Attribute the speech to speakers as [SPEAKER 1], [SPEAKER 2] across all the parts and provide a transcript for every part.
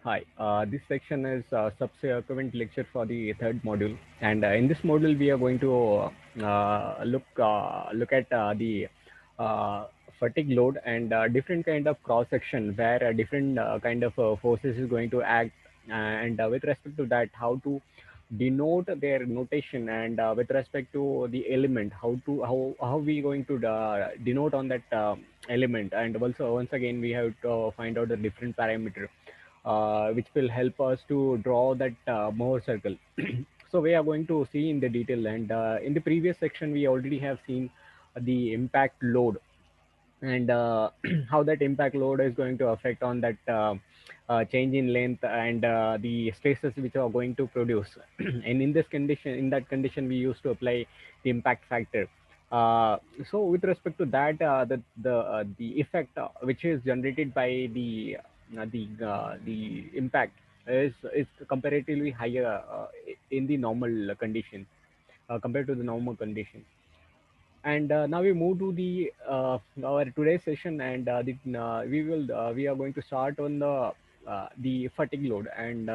[SPEAKER 1] Hi, this section is subsequent lecture for the third module, and in this module we are going to look at the uh, fatigue load and different kind of cross section where different kind of forces is going to act, and with respect to that, how to denote their notation, and with respect to the element, how we going to denote on that element, and also once again we have to find out the different parameter which will help us to draw that Mohr circle. So we are going to see in the detail, and in the previous section we already have seen the impact load, and how that impact load is going to affect on that change in length, and the stresses which are going to produce. And in this condition, in that condition, we used to apply the impact factor. uh, so with respect to that, the effect which is generated by the impact is comparatively higher in the normal condition, compared to the normal condition. And now we move to the our today's session, and we are going to start on the fatigue load. And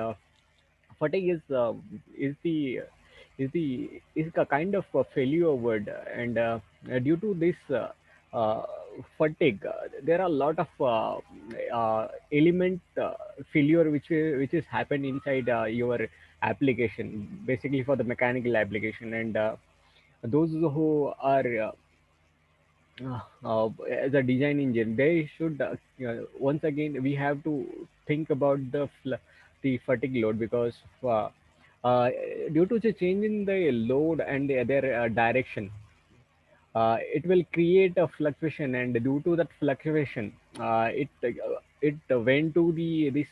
[SPEAKER 1] fatigue is a kind of a failure word, and due to this uh, fatigue, there are a lot of element failure which is happened inside your application, basically for the mechanical application. And those who are as a design engineer, they should once again we have to think about the fatigue load, because uh, uh, due to the change in the load and their direction, it will create a fluctuation, and due to that fluctuation, it went to the this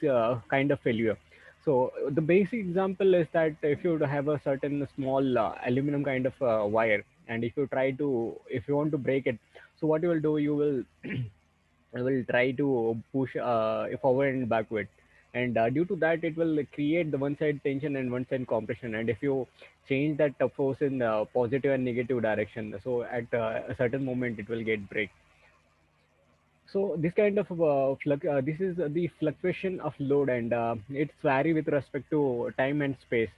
[SPEAKER 1] kind of failure. So the basic example is that if you have a certain small aluminum kind of wire, and if you want to break it, so what you will do, you will I will try to push forward and backward, and due to that, it will create the one side tension and one side compression. And if you change that force in positive and negative direction, so at a certain moment, it will get break. So this kind of this is the fluctuation of load, and it's vary with respect to time and space.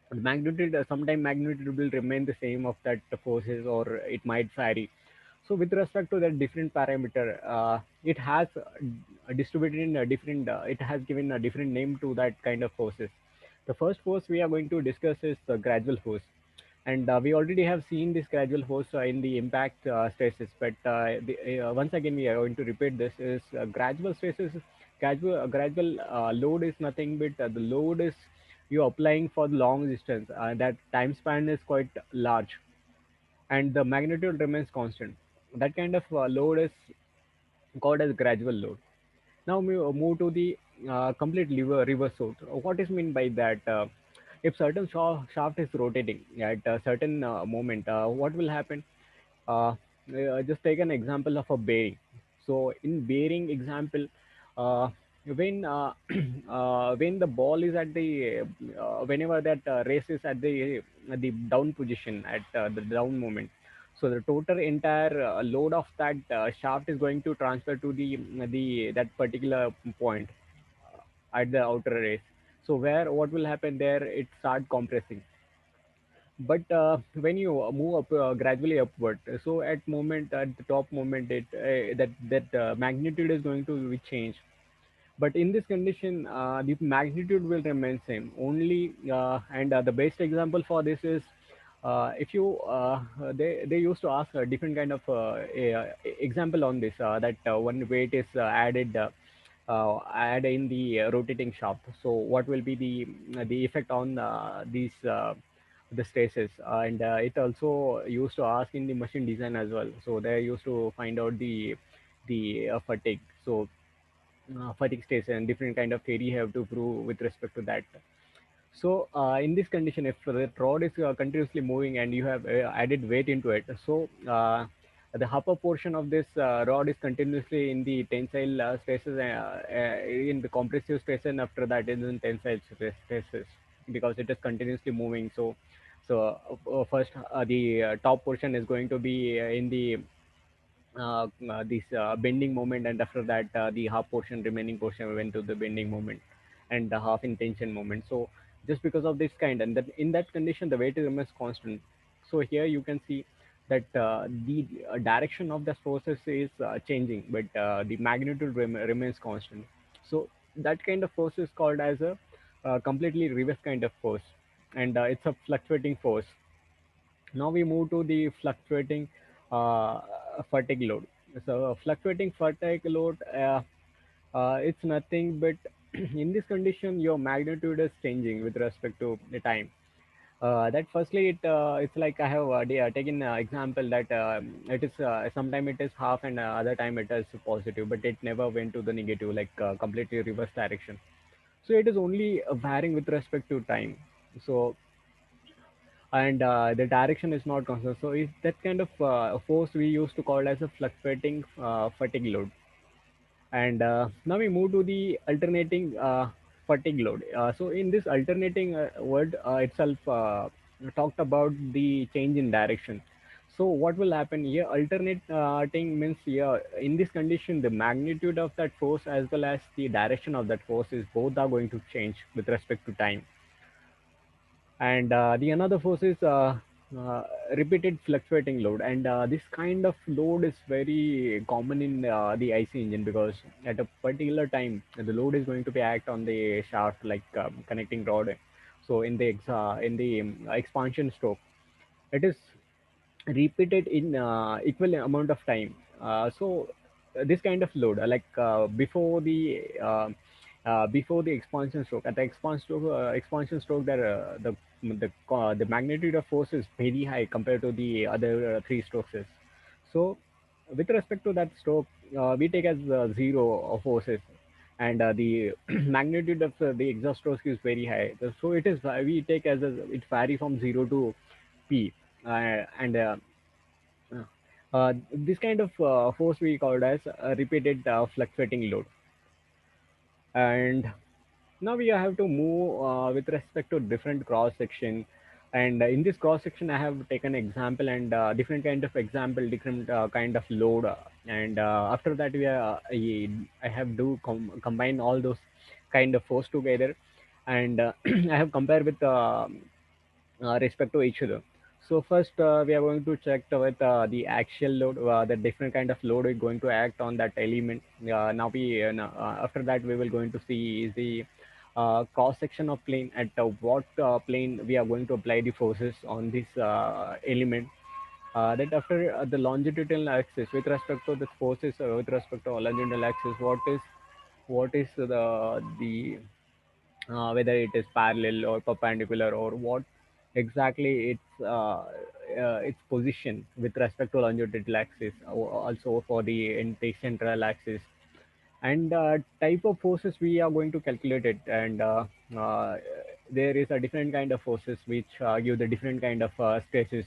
[SPEAKER 1] The magnitude, sometime magnitude will remain the same of that forces, or it might vary. So with respect to that different parameter, it has distributed in a different it has given a different name to that kind of forces. The first force we are going to discuss is the gradual force, and we already have seen this gradual force in the impact stresses, but once again we are going to repeat this is gradual stresses. Gradual load is nothing but the load is you applying for the long distance, that time span is quite large, and the magnitude remains constant. That kind of load is called as gradual load. Now we move to the complete reverse load. What is mean by that? If certain shaft is rotating at a certain moment, what will happen? uh, just take an example of a bearing. So in bearing example, uh, when the ball is at the whenever that race is at the down position, at the down moment, so the total entire load of that shaft is going to transfer to the that particular point at the outer race. So where what will happen there, it start compressing. But when you move up gradually upward, so at the top moment, it that magnitude is going to be changed. But in this condition, the magnitude will remain same only. And the best example for this is, if you they used to ask a different kind of example on this, that one weight is add in the rotating shaft. So what will be the effect on these the stresses? And it also used to ask in the machine design as well. So they used to find out the fatigue. So fatigue states and different kind of theory have to prove with respect to that. So in this condition, if the rod is continuously moving and you have added weight into it, so the upper portion of this rod is continuously in the tensile stresses, in the compressive stress, and after that is in tensile stresses, because it is continuously moving. First, the top portion is going to be in the this bending moment, and after that the half portion remaining portion went to the bending moment. and half in tension moment. So just because of this kind, and that in that condition the weight remains constant. So here you can see that the direction of the forces is changing, but the magnitude remains constant. So that kind of force is called as a completely reverse kind of force, and it's a fluctuating force. Now we move to the fluctuating uh, fatigue load. So fluctuating fatigue load, it's nothing but in this condition your magnitude is changing with respect to the time. That firstly it's like I have taken example that it is sometime it is half and other time it is positive, but it never went to the negative, like completely reverse direction. So it is only varying with respect to time. So and the direction is not constant. So it's that kind of force we used to call as a fluctuating fatigue load. And now we move to the alternating fatigue load. So in this alternating word itself talked about the change in direction. So what will happen here? Alternating means here in this condition the magnitude of that force as well as the direction of that force is both are going to change with respect to time. And the another force is uh, repeated fluctuating load, and this kind of load is very common in the IC engine, because at a particular time the load is going to be act on the shaft, like connecting rod. So in the in the expansion stroke it is repeated in equal amount of time. So this kind of load, before the expansion stroke, at the expansion stroke, there the magnitude of force is very high compared to the other three strokes. So with respect to that stroke, we take as zero of forces, and the magnitude of the exhaust stroke is very high. So it is we take as it vary from zero to p, and this kind of force we called as a repeated fluctuating load. And now we have to move with respect to different cross section. And in this cross section I have taken example, and different kind of example, different kind of load, and after that I have combine all those kind of force together, and I have compared with respect to each other. So first, we are going to check with the axial load, the different kind of load is going to act on that element. After that, we will going to see is the cross section of plane, at what plane we are going to apply the forces on this element. That after the longitudinal axis, with respect to the forces, with respect to longitudinal axis, what is the whether it is parallel or perpendicular, or what exactly its position with respect to longitudinal axis, also for the central axis, and type of forces we are going to calculate it. And uh, there is a different kind of forces which give the different kind of stresses.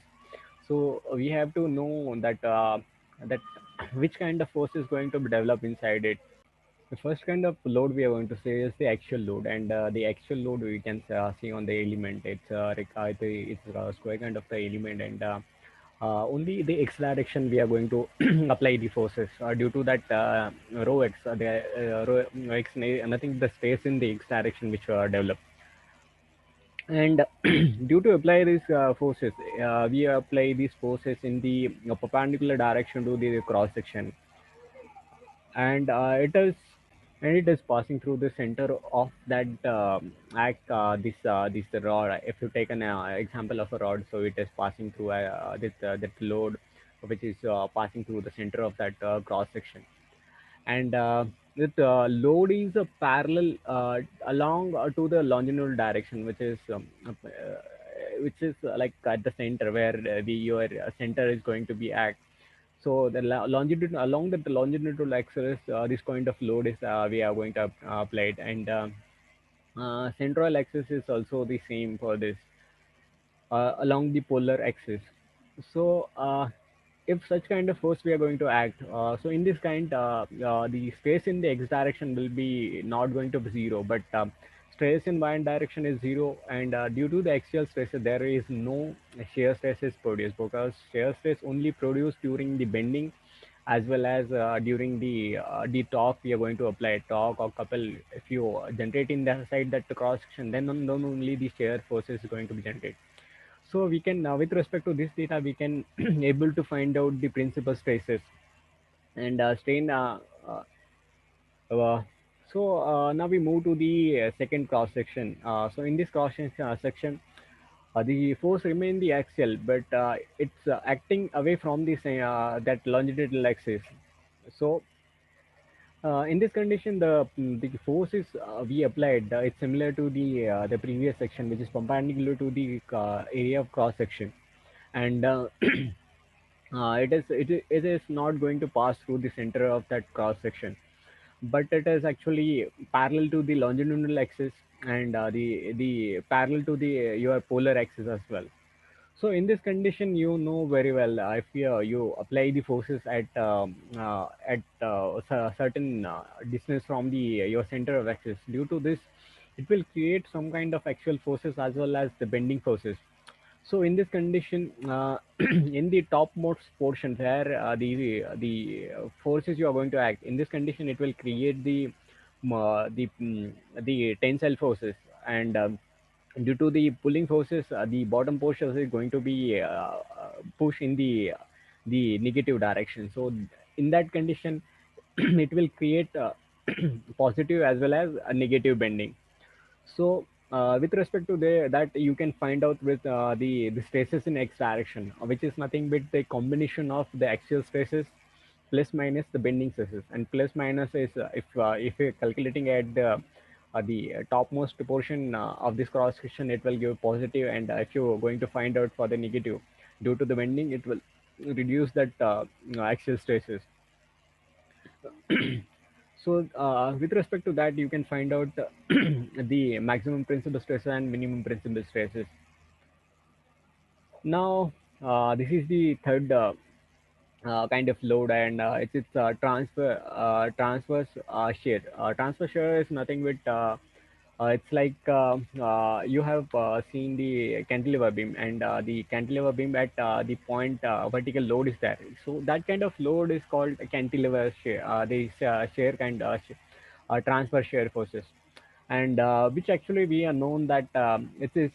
[SPEAKER 1] So we have to know that which kind of force is going to be developed inside it. The first kind of load we are going to say is the actual load, and the actual load we can see on the element. It's square kind of the element, and only the x direction we are going to apply the forces. Due to that rho x, rho x, nothing but stays in the x direction which are developed. And due to apply these forces, we apply these forces in the perpendicular direction to the cross section, and it is passing through the center of that act this rod. If you take an example of a rod, so it is passing through that load, which is passing through the center of that cross section. And that load is parallel along to the longitudinal direction, which is like at the center where your center is going to be act. So the longitude along the longitudinal axis, this kind of load is we are going to apply it, and central axis is also the same for this along the polar axis. So if such kind of force we are going to act, so in this kind, the stress in the x direction will be not going to be zero, but stress in y direction is zero, and due to the axial stress there is no shear stress is produced, because shear stress only produced during the bending as well as during the torque we are going to apply torque or couple. If you generate in the side that the cross section, then only the shear force is going to be generated. So we can with respect to this data we can able to find out the principal stresses and strain. Uh, uh, Now we move to the second cross section. So in this section, the force remain the axial, but it's acting away from the that longitudinal axis. So in this condition, the force is we applied. It's similar to the previous section, which is perpendicular to the area of cross section, and it is not going to pass through the center of that cross section, but it is actually parallel to the longitudinal axis and the parallel to the your polar axis as well. So in this condition, you know very well if you apply the forces at certain distance from the your center of axis. Due to this, it will create some kind of axial forces as well as the bending forces. So in this condition, in the topmost portion where the forces you are going to act in this condition, it will create the tensile forces, and due to the pulling forces, the bottom portion is going to be pushed in the negative direction. So in that condition, it will create positive as well as a negative bending. So, with respect to that, you can find out with the stresses in x direction, which is nothing but the combination of the axial stresses plus minus the bending stresses, and plus minus is if you're calculating at the topmost portion of this cross section, it will give positive, and if you're going to find out for the negative, due to the bending, it will reduce that axial stresses. So, with respect to that, you can find out the maximum principal stresses and minimum principal stresses. Now, this is the third kind of load, and it's transverse shear. Transverse shear is nothing but it's like you have seen the cantilever beam, and the cantilever beam at the point vertical load is there. So that kind of load is called cantilever shear. This shear transfer shear forces, and which actually we are known that it is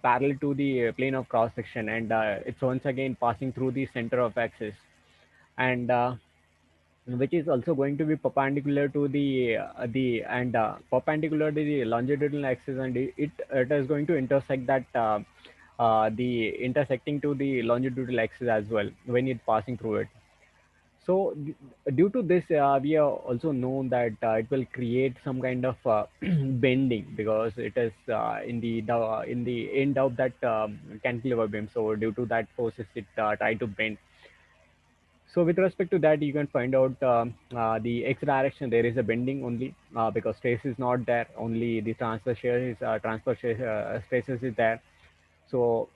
[SPEAKER 1] parallel to the plane of cross section, and it's once again passing through the center of axis, and which is also going to be perpendicular to the perpendicular to the longitudinal axis, and it is going to intersect that the intersecting to the longitudinal axis as well when it's passing through it. So due to this, we are also known that it will create some kind of bending, because it is in the end of that cantilever beam. So due to that forces, it try to bend. So with respect to that, you can find out the x direction. There is a bending only because stress is not there. Only the transfer shear, stresses is there. So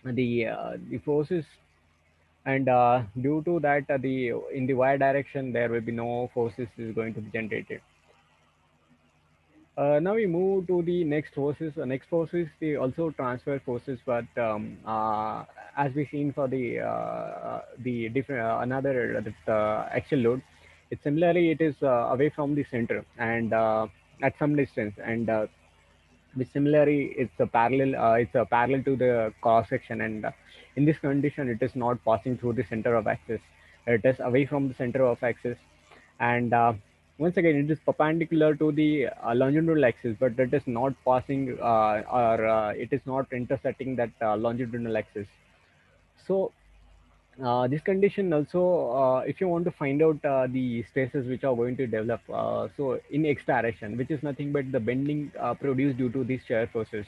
[SPEAKER 1] the forces, and due to that, the in the y direction there will be no forces is going to be generated. Now we move to the next forces. Next forces, they also transfer forces, but as we seen for the different another axial load, it similarly it is away from the center and at some distance, and which similarly it's a parallel to the cross section, and in this condition it is not passing through the center of axis. It is away from the center of axis, and once again it is perpendicular to the longitudinal axis, but it is not passing or it is not intersecting that longitudinal axis. So this condition also, if you want to find out the stresses which are going to develop, so in x direction, which is nothing but the bending produced due to these shear forces.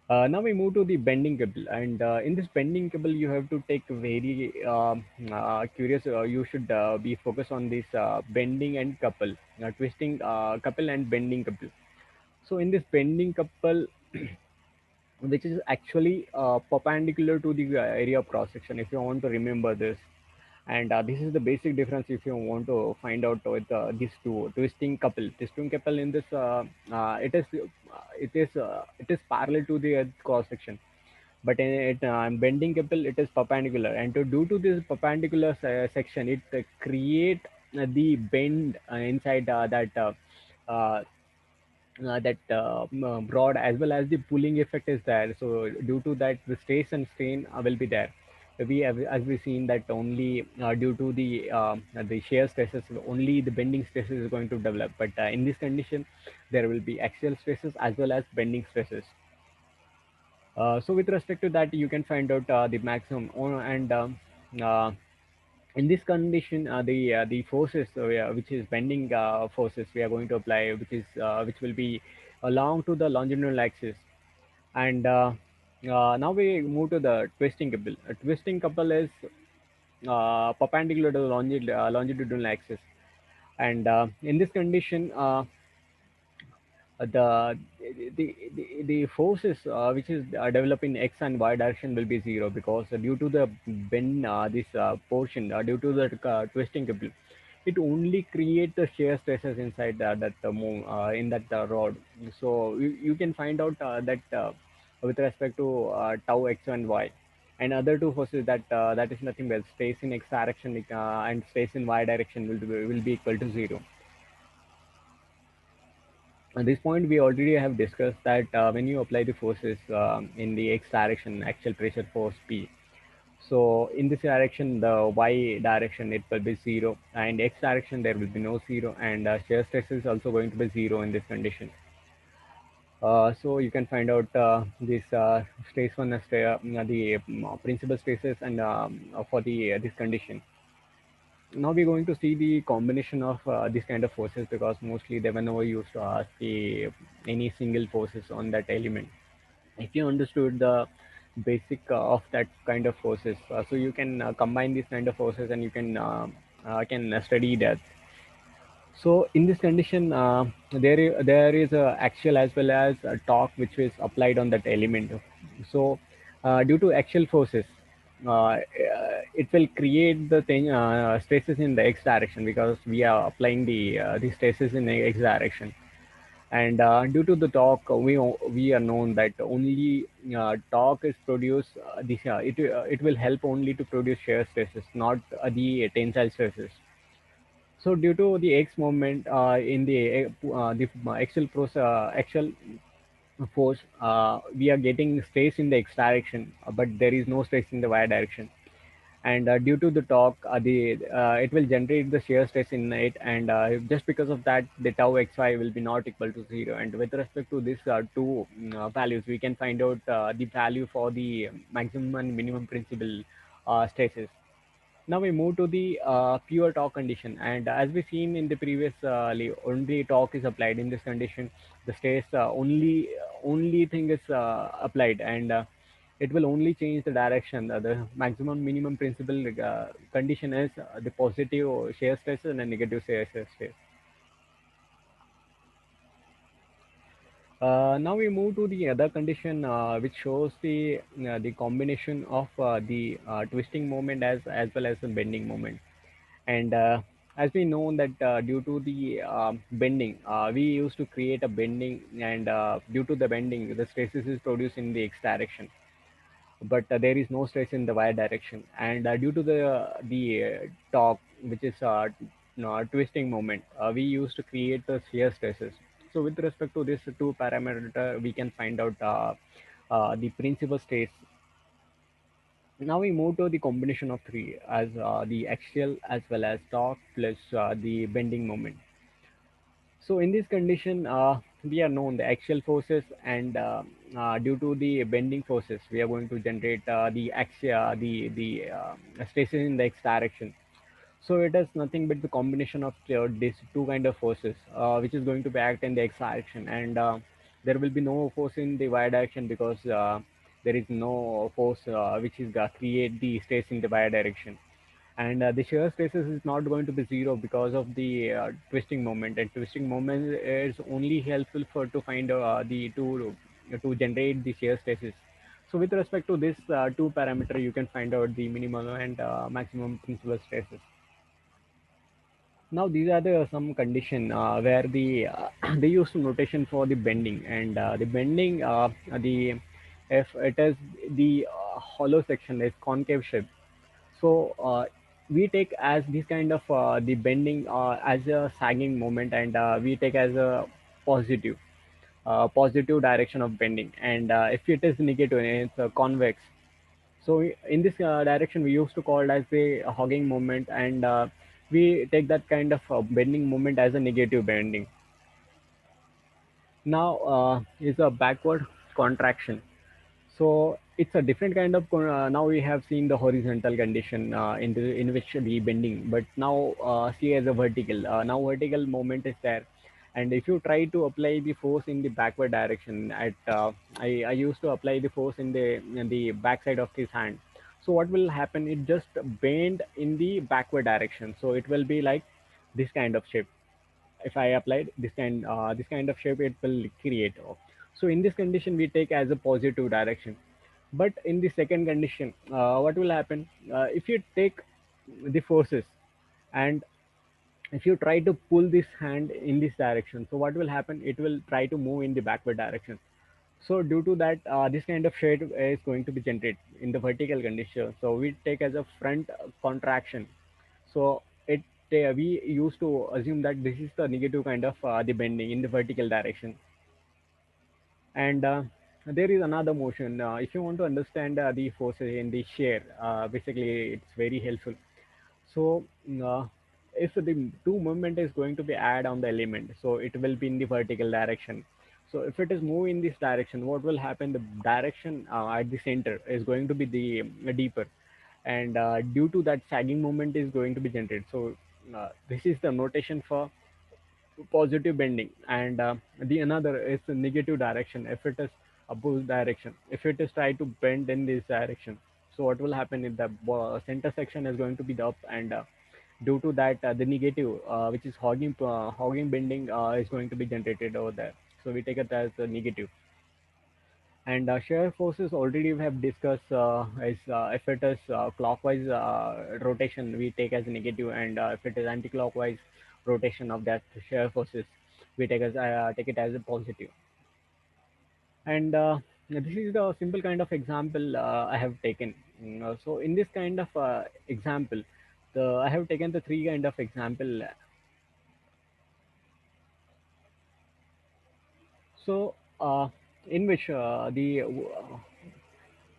[SPEAKER 1] Now we move to the bending cable, and in this bending cable, you have to take very curious. You should be focused on this bending and couple, twisting couple and bending couple. So in this bending couple, which is actually perpendicular to the area of cross section, if you want to remember this, and this is the basic difference if you want to find out with these two twisting couple in this it is parallel to the earth cross section, but in bending couple it is perpendicular, and due to this perpendicular section, it create the bend inside uh, broad, as well as the pulling effect is there. So due to that, the stress and strain will be there. We have, as we seen, that only due to the shear stresses, only the bending stresses is going to develop. But in this condition, there will be axial stresses as well as bending stresses. So with respect to that, you can find out the maximum and uh, in this condition, the forces which is bending forces we are going to apply, which will be along to the longitudinal axis. And now we move to the twisting couple. A twisting couple is perpendicular to the longitudinal axis, and in this condition, the the forces which is developed in x and y direction will be zero, because due to the bend this portion due to the twisting couple, it only create the shear stresses inside in that rod. So you can find out that with respect to tau x and y, and other two forces, that is nothing but space in x direction and space in y direction will be equal to zero. At this point, we already have discussed that when you apply the forces in the x direction, actual pressure force P. So in this direction, the y direction, it will be zero, and x direction there will be no zero, and shear stress is also going to be zero in this condition. So you can find out this stress one as the principal stresses, and for the this condition. Now we're going to see the combination of this kind of forces, because mostly they were never used to ask any single forces on that element. If you understood the basic of that kind of forces, so you can combine these kind of forces, and you can study that. So in this condition, there is a axial as well as a torque which is applied on that element. So due to axial forces, it will create the thing stresses in the x direction, because we are applying the stresses in the x direction. And due to the torque, we are known that only torque is produced. It will help only to produce shear stresses, not the tensile stresses. So due to the X movement in the axial force, we are getting stress in the X direction, but there is no stress in the Y direction. And due to the torque, it will generate the shear stress in it, and just because of that, the tau xy will be not equal to zero. And with respect to this two values, we can find out the value for the maximum and minimum principal stresses. Now we move to the pure torque condition, and as we seen in the previous, only torque is applied in this condition. The stress only thing is applied, and it will only change the direction. The maximum minimum principal condition is the positive shear stress and the negative shear stress. Now we move to the other condition, which shows the combination of the twisting moment as well as the bending moment. And as we know that due to the bending, we used to create a bending, and due to the bending, the stresses is produced in the x direction, but there is no stress in the y direction. And due to the torque, which is twisting moment, we used to create the shear stresses. So with respect to this two parameter, we can find out the principal stress. Now we move to the combination of three, as the axial as well as torque plus the bending moment. So in this condition, we are known the axial forces, and due to the bending forces, we are going to generate the stresses in the x direction. So it is nothing but the combination of these two kind of forces, which is going to be act in the x direction, and there will be no force in the y direction, because there is no force which is create the stress in the y direction. And the shear stresses is not going to be zero, because of the twisting moment, and twisting moment is only helpful for to find the to generate the shear stresses. So with respect to this two parameter, you can find out the minimum and maximum principal stresses. Now these are the some condition where they use notation for the bending, and the bending the If it is the hollow section is concave shape, so we take as this kind of the bending as a sagging moment, and we take as a positive positive direction of bending. And if it is negative, it's convex. So in this direction, we used to call it as the hogging moment, and we take that kind of bending moment as a negative bending. Now is a backward contraction. So it's a different kind of now we have seen the horizontal condition in which we bending, but now see as a vertical. Now vertical movement is there, and if you try to apply the force in the backward direction, at I used to apply the force in the back side of his hand. So what will happen? It just bend in the backward direction. So it will be like this kind of shape. If I applied this kind of shape, it will create. So in this condition, we take as a positive direction. But in the second condition, what will happen? If you take the forces, and if you try to pull this hand in this direction, so what will happen? It will try to move in the backward direction. So due to that, this kind of shade is going to be generated in the vertical condition. So we take as a front contraction. So it we used to assume that this is the negative kind of the bending in the vertical direction. And there is another motion. If you want to understand the forces in the shear, basically it's very helpful. So if the two movement is going to be add on the element, so it will be in the vertical direction. So if it is move in this direction, what will happen? The direction at the center is going to be the deeper, and due to that, sagging moment is going to be generated. So this is the notation for positive bending. And the another is the negative direction. If it is opposite direction, if it is try to bend in this direction, so what will happen is the center section is going to be the up, and due to that, the negative, which is hogging bending, is going to be generated over there. So we take it as a negative. And shear forces already we have discussed, is if it is clockwise rotation, we take as a negative, and if it is anti-clockwise rotation of that shear forces, we take it as a positive. And this is the simple kind of example I have taken. So in this kind of example, I have taken the three kind of example. So in which the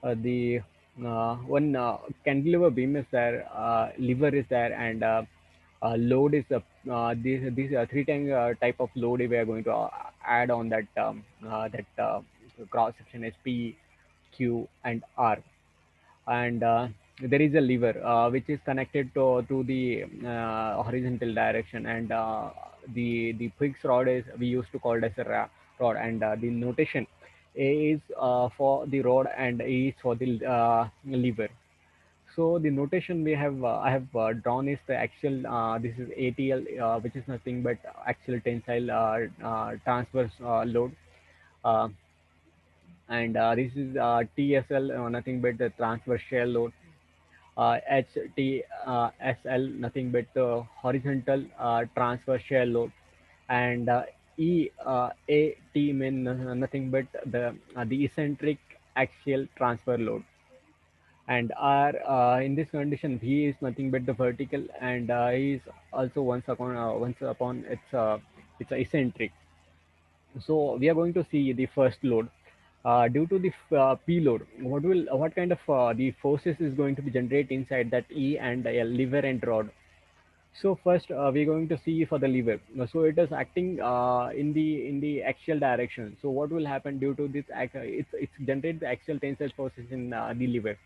[SPEAKER 1] one cantilever beam is there, lever is there, and load is these three type of load we are going to add on that cross section is P, Q, and R. And there is a lever which is connected to the horizontal direction, and the fixed rod is we used to call it as a rod, and the notation A is for the rod, and A is for the lever. So the notation we have I have drawn is the axial. This is ATL, which is nothing but axial tensile transverse load, uh, and this is TSL, nothing but the transverse shear load. HTSL, nothing but the horizontal transfer shear load. And EAT mean nothing but the eccentric axial transfer load. And R, in this condition, V is nothing but the vertical, and E is also once upon it's eccentric. So we are going to see the first load. Due to the P load, what kind of the forces is going to be generated inside that E and lever and rod. So first we're going to see for the lever. So it is acting in the axial direction. So what will happen due to this? It's generate the axial tensile forces in the lever,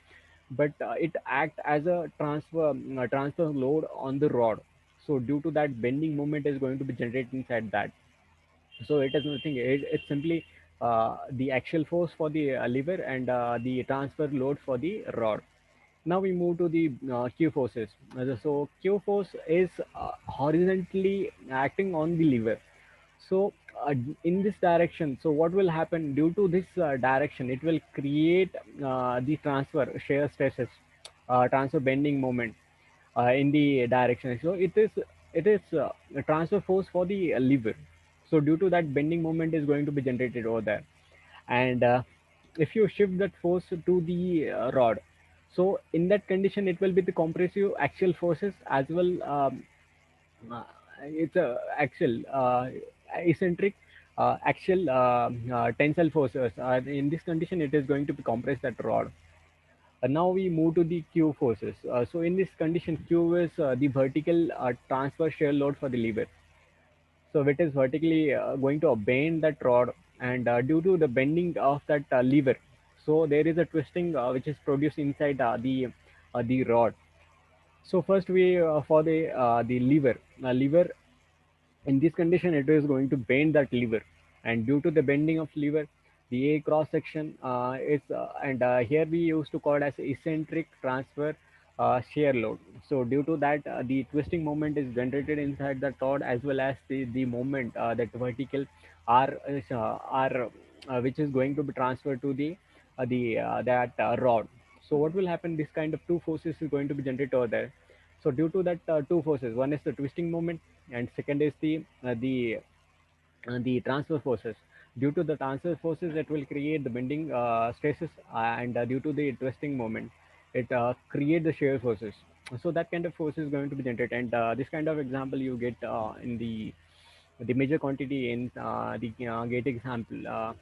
[SPEAKER 1] but it act as a transfer load on the rod. So due to that, bending moment is going to be generated inside that. So it is nothing. It's simply the axial force for the lever, and the transfer load for the rod. Now we move to the Q forces. So Q force is horizontally acting on the lever. So in this direction, so what will happen due to this direction? It will create the transfer shear stresses, transfer bending moment in the direction. So it is a transfer force for the lever. So due to that, bending moment is going to be generated over there. And if you shift that force to the rod, so in that condition it will be the compressive axial forces as well. Uh, it's a axial eccentric axial tensile forces. In this condition, it is going to be compress that rod. Now we move to the Q forces. So in this condition, Q is the vertical transfer shear load for the lever. So it is vertically going to bend that rod, and due to the bending of that lever, so there is a twisting which is produced inside the rod. So first we for the lever in this condition, it is going to bend that lever, and due to the bending of lever, the A cross section is and here we used to call it as eccentric transfer shear load. So due to that, the twisting moment is generated inside the rod as well as the moment that vertical R which is going to be transferred to the that rod. So what will happen? This kind of two forces is going to be generated over there. So due to that two forces, one is the twisting moment, and second is the transfer forces. Due to the transfer forces, it will create the bending stresses, and due to the twisting moment, it create the shear forces. So that kind of force is going to be generated, and this kind of example you get in the major quantity in the gate example.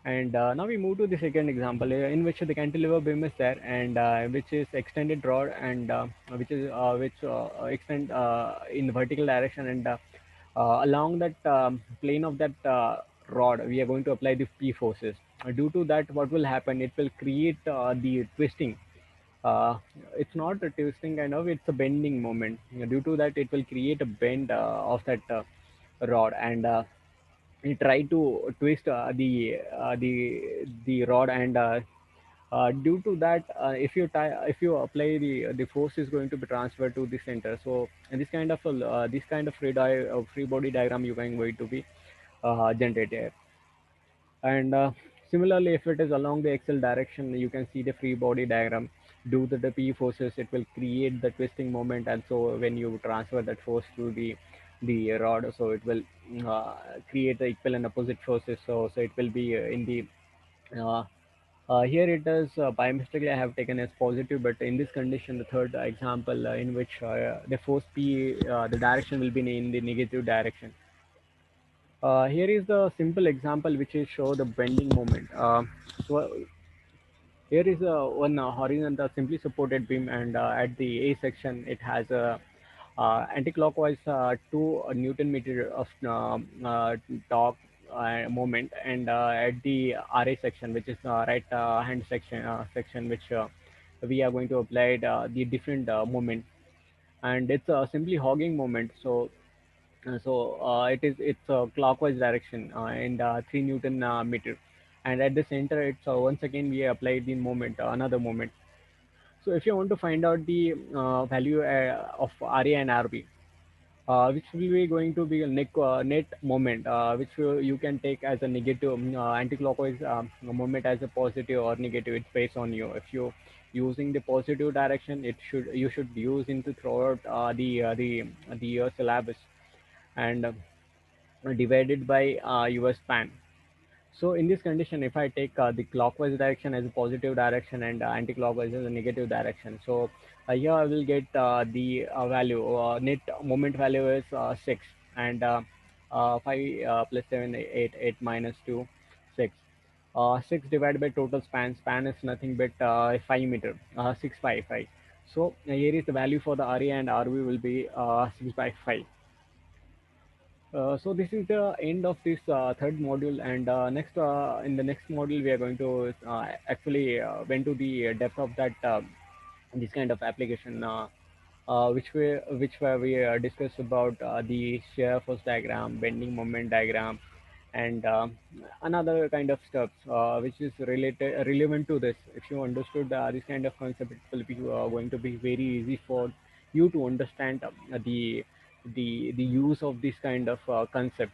[SPEAKER 1] And now we move to the second example in which the cantilever beam is there, and which is extended rod, and which extend in vertical direction, and along that plane of that rod we are going to apply the P forces. Due to that, what will happen? It will create the twisting. uh, it's not a twisting kind of, it's a bending moment. Due to that, it will create a bend of that rod, and he tried to twist the rod, and due to that, if you apply the force is going to be transferred to the center. So and this kind of free body diagram you can going to be generated. And similarly, if it is along the XL direction, you can see the free body diagram. Due to the P forces, it will create the twisting moment, and so when you transfer that force to the rod, so it will uh, create the equal and opposite forces. So it will be in the uh, here it is by mistake I have taken as positive, but in this condition, the third example in which the force P, the direction will be in the negative direction. Here is the simple example which is show the bending moment. So here is one horizontal simply supported beam, and at the A section it has a anti-clockwise 2 Newton meter of torque moment, and at the RA section, which is right hand section, which we are going to apply the different moment, and it's simply hogging moment. It's a clockwise direction, and 3 Newton meter, and at the center it's once again we apply the moment, another moment. So if you want to find out the value of RA and RB, which will be going to be a net moment, which you can take as a negative, anti-clockwise moment as a positive or negative. It's based on you. If you using the positive direction, you should use into throughout the syllabus, and divided by your span. So in this condition, if I take the clockwise direction as a positive direction, and anti-clockwise as a negative direction, so here I will get the value, net moment value is 6, and 5 plus 7, 8, 8 minus 2, 6. 6 divided by total span. Span is nothing but 5 meter, 6 by 5. So here is the value for the RA and RV will be 6 by 5. So this is the end of this third module, and next in the next module we are going to actually went to the depth of that this kind of application, which we discussed about the shear force diagram, bending moment diagram, and another kind of stuff which is related relevant to this. If you understood this kind of concept, it will be going to be very easy for you to understand the use of this kind of concept.